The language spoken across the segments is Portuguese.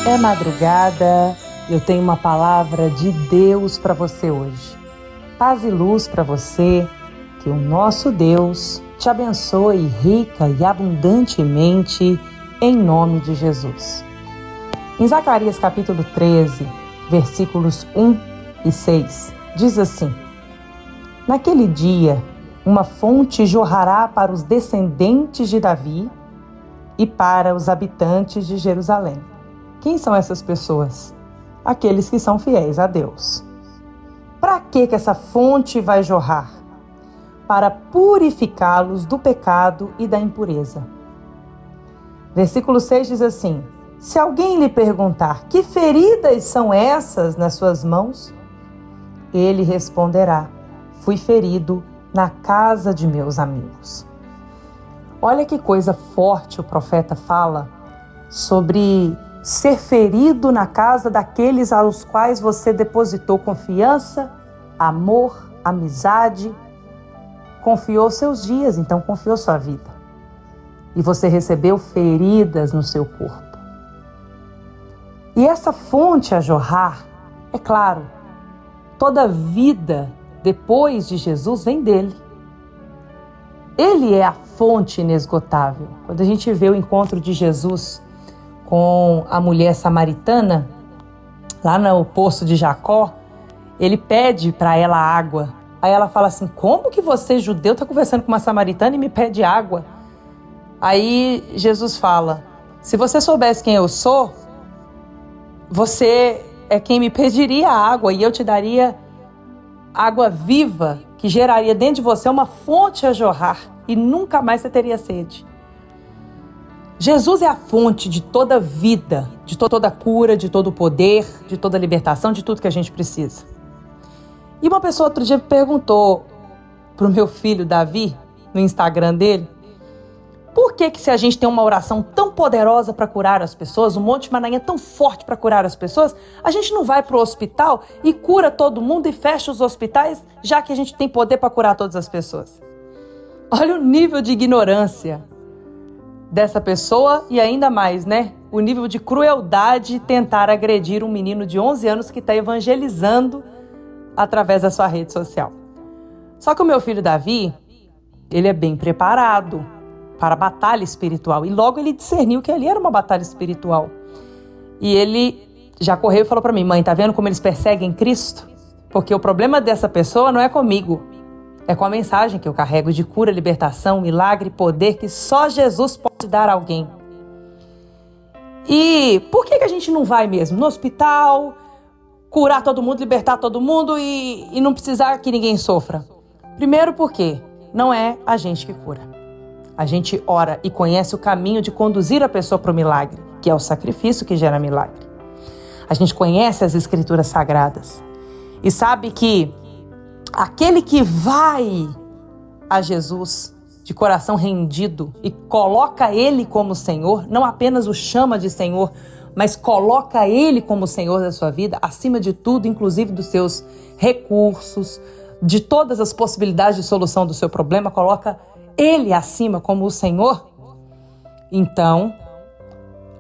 É madrugada, eu tenho uma palavra de Deus para você hoje. Paz e luz para você, que o nosso Deus te abençoe rica e abundantemente, em nome de Jesus. Em Zacarias capítulo 13, versículos 1 e 6, diz assim: Naquele dia, uma fonte jorrará para os descendentes de Davi e para os habitantes de Jerusalém. Quem são essas pessoas? Aqueles que são fiéis a Deus. Para que essa fonte vai jorrar? Para purificá-los do pecado e da impureza. Versículo 6 diz assim: Se alguém lhe perguntar que feridas são essas nas suas mãos, ele responderá: Fui ferido na casa de meus amigos. Olha que coisa forte o profeta fala sobre ser ferido na casa daqueles aos quais você depositou confiança, amor, amizade, confiou seus dias, então confiou sua vida. E você recebeu feridas no seu corpo. E essa fonte a jorrar, é claro, toda vida depois de Jesus vem dele. Ele é a fonte inesgotável. Quando a gente vê o encontro de Jesus com a mulher samaritana, lá no poço de Jacó, ele pede para ela água. Aí ela fala assim: como que você, judeu, está conversando com uma samaritana e me pede água? Aí Jesus fala: se você soubesse quem eu sou, você é quem me pediria água e eu te daria água viva que geraria dentro de você uma fonte a jorrar e nunca mais você teria sede. Jesus é a fonte de toda vida, de toda cura, de todo poder, de toda libertação, de tudo que a gente precisa. E uma pessoa outro dia perguntou para o meu filho Davi, no Instagram dele, por que se a gente tem uma oração tão poderosa para curar as pessoas, um Monte Manaim tão forte para curar as pessoas, a gente não vai para o hospital e cura todo mundo e fecha os hospitais, já que a gente tem poder para curar todas as pessoas? Olha o nível de ignorância dessa pessoa e ainda mais, né? O nível de crueldade tentar agredir um menino de 11 anos que está evangelizando através da sua rede social. Só que o meu filho Davi, ele é bem preparado para a batalha espiritual. E logo ele discerniu que ali era uma batalha espiritual. E ele já correu e falou para mim: mãe, tá vendo como eles perseguem Cristo? Porque o problema dessa pessoa não é comigo. É com a mensagem que eu carrego de cura, libertação, milagre, poder que só Jesus pode dar a alguém. E por que a gente não vai mesmo no hospital, curar todo mundo, libertar todo mundo e não precisar que ninguém sofra? Primeiro porque não é a gente que cura. A gente ora e conhece o caminho de conduzir a pessoa para o milagre, que é o sacrifício que gera milagre. A gente conhece as escrituras sagradas e sabe que aquele que vai a Jesus de coração rendido e coloca Ele como Senhor, não apenas o chama de Senhor, mas coloca Ele como Senhor da sua vida, acima de tudo, inclusive dos seus recursos, de todas as possibilidades de solução do seu problema, coloca Ele acima como o Senhor. Então,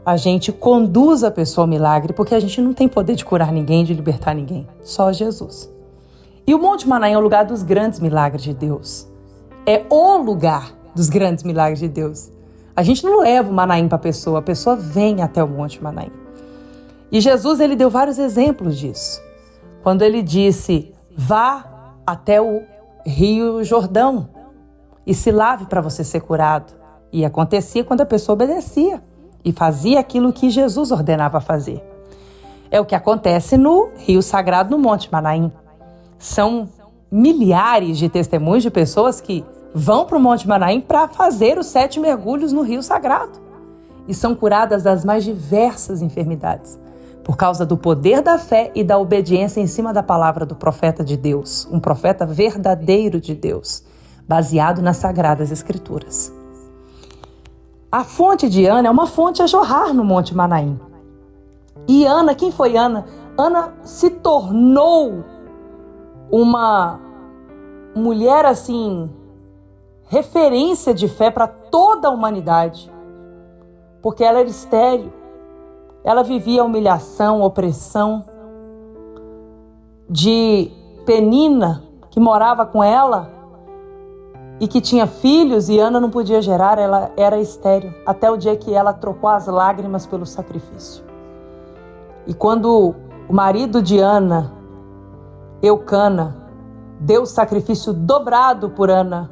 a gente conduz a pessoa ao milagre, porque a gente não tem poder de curar ninguém, de libertar ninguém, só Jesus. E o Monte Manaim é o lugar dos grandes milagres de Deus. É o lugar dos grandes milagres de Deus. A gente não leva o Manaim para a pessoa vem até o Monte Manaim. E Jesus, ele deu vários exemplos disso. Quando ele disse: vá até o Rio Jordão e se lave para você ser curado. E acontecia quando a pessoa obedecia e fazia aquilo que Jesus ordenava fazer. É o que acontece no Rio Sagrado, no Monte Manaim. São milhares de testemunhos de pessoas que vão para o Monte Manaim para fazer os 7 mergulhos no Rio Sagrado. E são curadas das mais diversas enfermidades, por causa do poder da fé e da obediência em cima da palavra do profeta de Deus, um profeta verdadeiro de Deus, baseado nas Sagradas Escrituras. A fonte de Ana é uma fonte a jorrar no Monte Manaim. E Ana, quem foi Ana? Ana se tornou uma mulher assim, referência de fé para toda a humanidade, porque ela era estéril. Ela vivia humilhação, opressão de Penina, que morava com ela e que tinha filhos, e Ana não podia gerar, ela era estéril, até o dia que ela trocou as lágrimas pelo sacrifício. E quando o marido de Ana, Eucana, deu o sacrifício dobrado por Ana,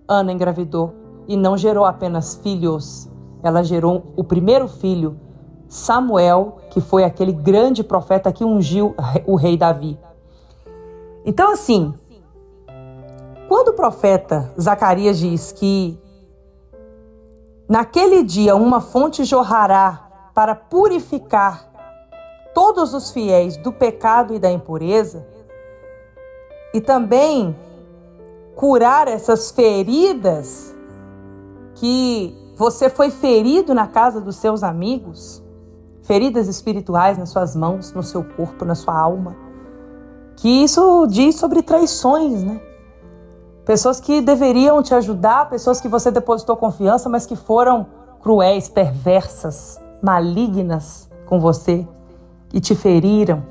Ana engravidou e não gerou apenas filhos, ela gerou o primeiro filho, Samuel, que foi aquele grande profeta que ungiu o rei Davi. Então, assim, quando o profeta Zacarias diz que naquele dia uma fonte jorrará para purificar todos os fiéis do pecado e da impureza, e também curar essas feridas que você foi ferido na casa dos seus amigos, feridas espirituais nas suas mãos, no seu corpo, na sua alma, que isso diz sobre traições, né? Pessoas que deveriam te ajudar, pessoas que você depositou confiança, mas que foram cruéis, perversas, malignas com você e te feriram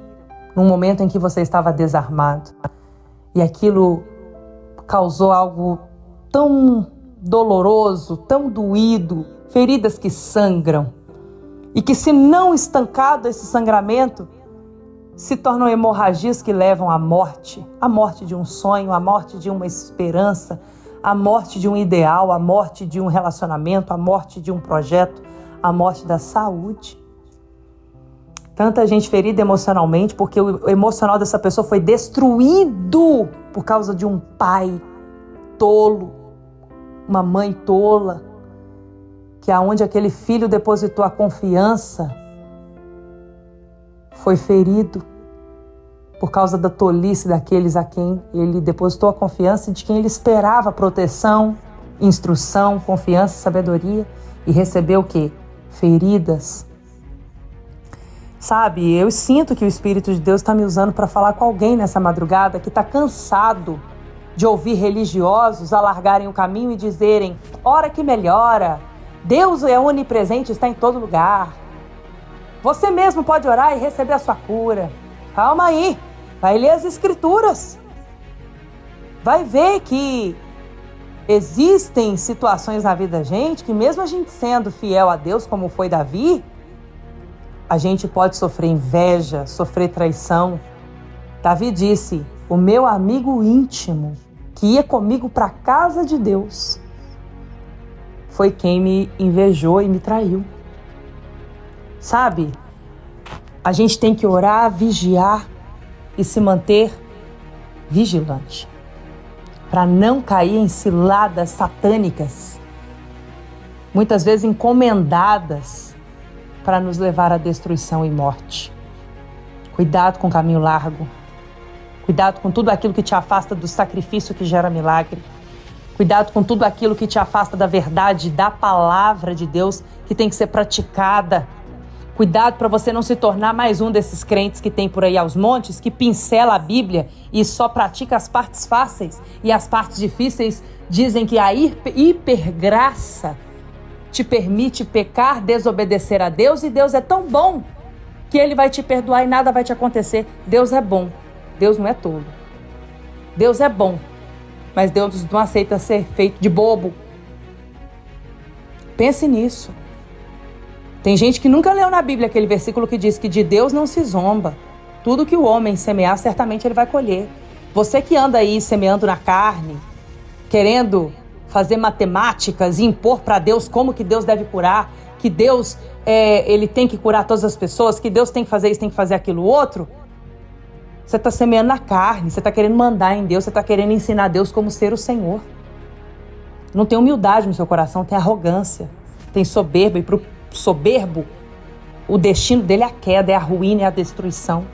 num momento em que você estava desarmado. E aquilo causou algo tão doloroso, tão doído, feridas que sangram. E que, se não estancado esse sangramento, se tornam hemorragias que levam à morte de um sonho, à morte de uma esperança, à morte de um ideal, à morte de um relacionamento, à morte de um projeto, à morte da saúde. Tanta gente ferida emocionalmente porque o emocional dessa pessoa foi destruído por causa de um pai tolo, uma mãe tola, que aonde aquele filho depositou a confiança foi ferido por causa da tolice daqueles a quem ele depositou a confiança e de quem ele esperava proteção, instrução, confiança, sabedoria, e recebeu o quê? Feridas. Sabe, eu sinto que o Espírito de Deus está me usando para falar com alguém nessa madrugada que está cansado de ouvir religiosos alargarem o caminho e dizerem: ora que melhora, Deus é onipresente, está em todo lugar. Você mesmo pode orar e receber a sua cura. Calma aí, vai ler as Escrituras. Vai ver que existem situações na vida da gente que, mesmo a gente sendo fiel a Deus, como foi Davi, a gente pode sofrer inveja, sofrer traição. Davi disse: o meu amigo íntimo, que ia comigo para a casa de Deus, foi quem me invejou e me traiu. Sabe, a gente tem que orar, vigiar e se manter vigilante para não cair em ciladas satânicas, muitas vezes encomendadas para nos levar à destruição e morte. Cuidado com o caminho largo. Cuidado com tudo aquilo que te afasta do sacrifício que gera milagre. Cuidado com tudo aquilo que te afasta da verdade, da palavra de Deus que tem que ser praticada. Cuidado para você não se tornar mais um desses crentes que tem por aí aos montes, que pincela a Bíblia e só pratica as partes fáceis, e as partes difíceis dizem que a hipergraça te permite pecar, desobedecer a Deus, e Deus é tão bom que Ele vai te perdoar e nada vai te acontecer. Deus é bom, Deus não é tolo. Deus é bom, mas Deus não aceita ser feito de bobo. Pense nisso. Tem gente que nunca leu na Bíblia aquele versículo que diz que de Deus não se zomba. Tudo que o homem semear, certamente ele vai colher. Você que anda aí semeando na carne, querendo fazer matemáticas e impor para Deus como que Deus deve curar, que Deus ele tem que curar todas as pessoas, que Deus tem que fazer isso, tem que fazer aquilo outro, você está semeando na carne, você está querendo mandar em Deus, você está querendo ensinar Deus como ser o Senhor. Não tem humildade no seu coração, tem arrogância, tem soberba, e para o soberbo, o destino dele é a queda, é a ruína, é a destruição.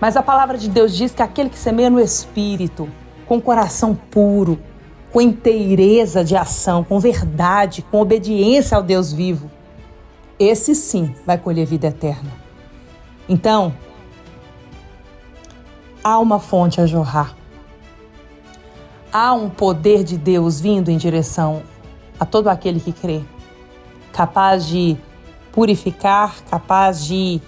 Mas a palavra de Deus diz que aquele que semeia no Espírito, com coração puro, com inteireza de ação, com verdade, com obediência ao Deus vivo, esse sim vai colher vida eterna. Então, há uma fonte a jorrar. Há um poder de Deus vindo em direção a todo aquele que crê, capaz de purificar, capaz de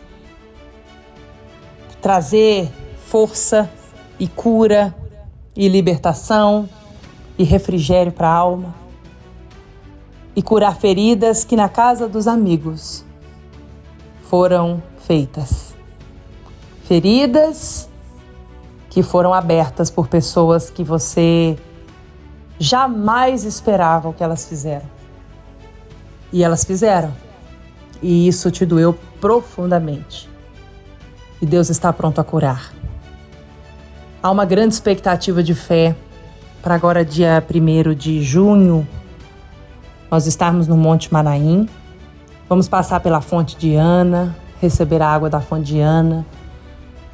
trazer força e cura e libertação e refrigério para a alma e curar feridas que na casa dos amigos foram feitas. Feridas que foram abertas por pessoas que você jamais esperava o que elas fizeram. E elas fizeram. E isso te doeu profundamente. E Deus está pronto a curar. Há uma grande expectativa de fé para agora, dia 1º de junho, nós estarmos no Monte Manaim. Vamos passar pela fonte de Ana, receber a água da fonte de Ana,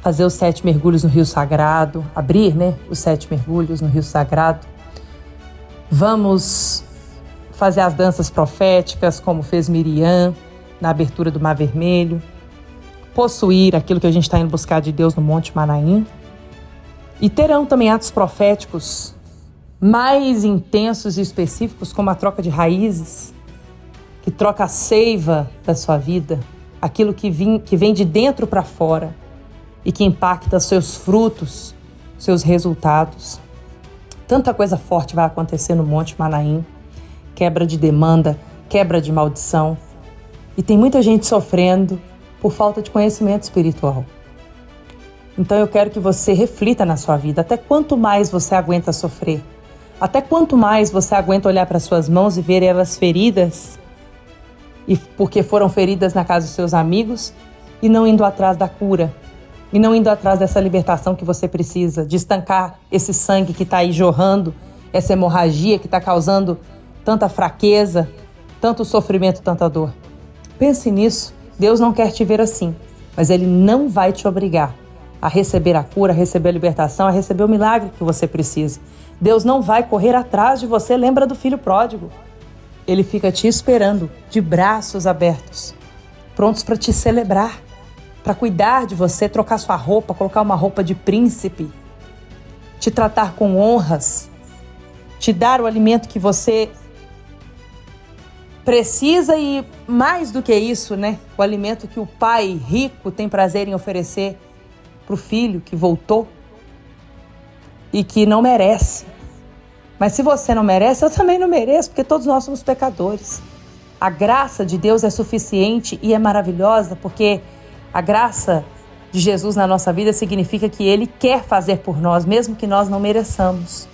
fazer os 7 mergulhos no Rio Sagrado, abrir, os 7 mergulhos no Rio Sagrado. Vamos fazer as danças proféticas, como fez Miriam na abertura do Mar Vermelho, possuir aquilo que a gente está indo buscar de Deus no Monte Manaim. E terão também atos proféticos mais intensos e específicos, como a troca de raízes, que troca a seiva da sua vida, aquilo que vem de dentro para fora e que impacta seus frutos, seus resultados. Tanta coisa forte vai acontecer no Monte Manaim, quebra de demanda, quebra de maldição. E tem muita gente sofrendo por falta de conhecimento espiritual. Então eu quero que você reflita na sua vida, até quanto mais você aguenta sofrer, até quanto mais você aguenta olhar para suas mãos e ver elas feridas, e porque foram feridas na casa dos seus amigos, e não indo atrás da cura, e não indo atrás dessa libertação que você precisa, de estancar esse sangue que está aí jorrando, essa hemorragia que está causando tanta fraqueza, tanto sofrimento, tanta dor. Pense nisso. Deus não quer te ver assim, mas Ele não vai te obrigar a receber a cura, a receber a libertação, a receber o milagre que você precisa. Deus não vai correr atrás de você. Lembra do filho pródigo? Ele fica te esperando, de braços abertos, prontos para te celebrar, para cuidar de você, trocar sua roupa, colocar uma roupa de príncipe, te tratar com honras, te dar o alimento que você precisa e, mais do que isso, o alimento que o pai rico tem prazer em oferecer para o filho que voltou e que não merece. Mas se você não merece, eu também não mereço, porque todos nós somos pecadores. A graça de Deus é suficiente e é maravilhosa, porque a graça de Jesus na nossa vida significa que Ele quer fazer por nós, mesmo que nós não mereçamos.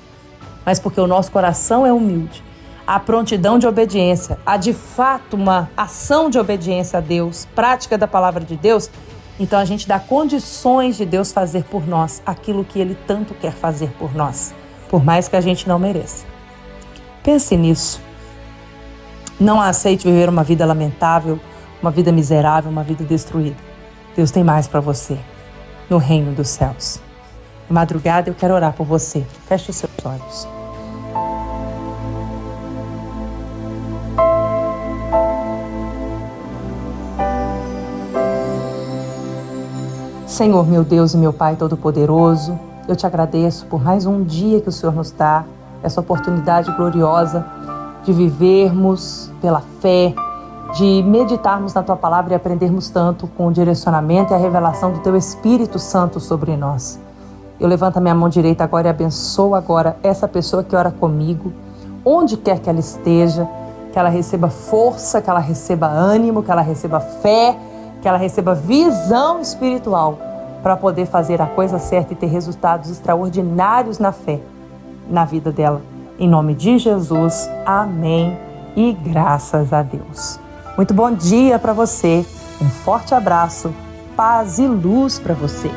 Mas porque o nosso coração é humilde, há prontidão de obediência, há de fato uma ação de obediência a Deus, prática da palavra de Deus, então a gente dá condições de Deus fazer por nós aquilo que Ele tanto quer fazer por nós, por mais que a gente não mereça. Pense nisso. Não aceite viver uma vida lamentável, uma vida miserável, uma vida destruída. Deus tem mais para você, no reino dos céus. Na madrugada eu quero orar por você. Feche os seus olhos. Senhor, meu Deus e meu Pai Todo-Poderoso, eu te agradeço por mais um dia que o Senhor nos dá, essa oportunidade gloriosa de vivermos pela fé, de meditarmos na Tua Palavra e aprendermos tanto com o direcionamento e a revelação do Teu Espírito Santo sobre nós. Eu levanto a minha mão direita agora e abençoo agora essa pessoa que ora comigo, onde quer que ela esteja, que ela receba força, que ela receba ânimo, que ela receba fé, que ela receba visão espiritual para poder fazer a coisa certa e ter resultados extraordinários na fé, na vida dela. Em nome de Jesus, amém e graças a Deus. Muito bom dia para você, um forte abraço, paz e luz para você.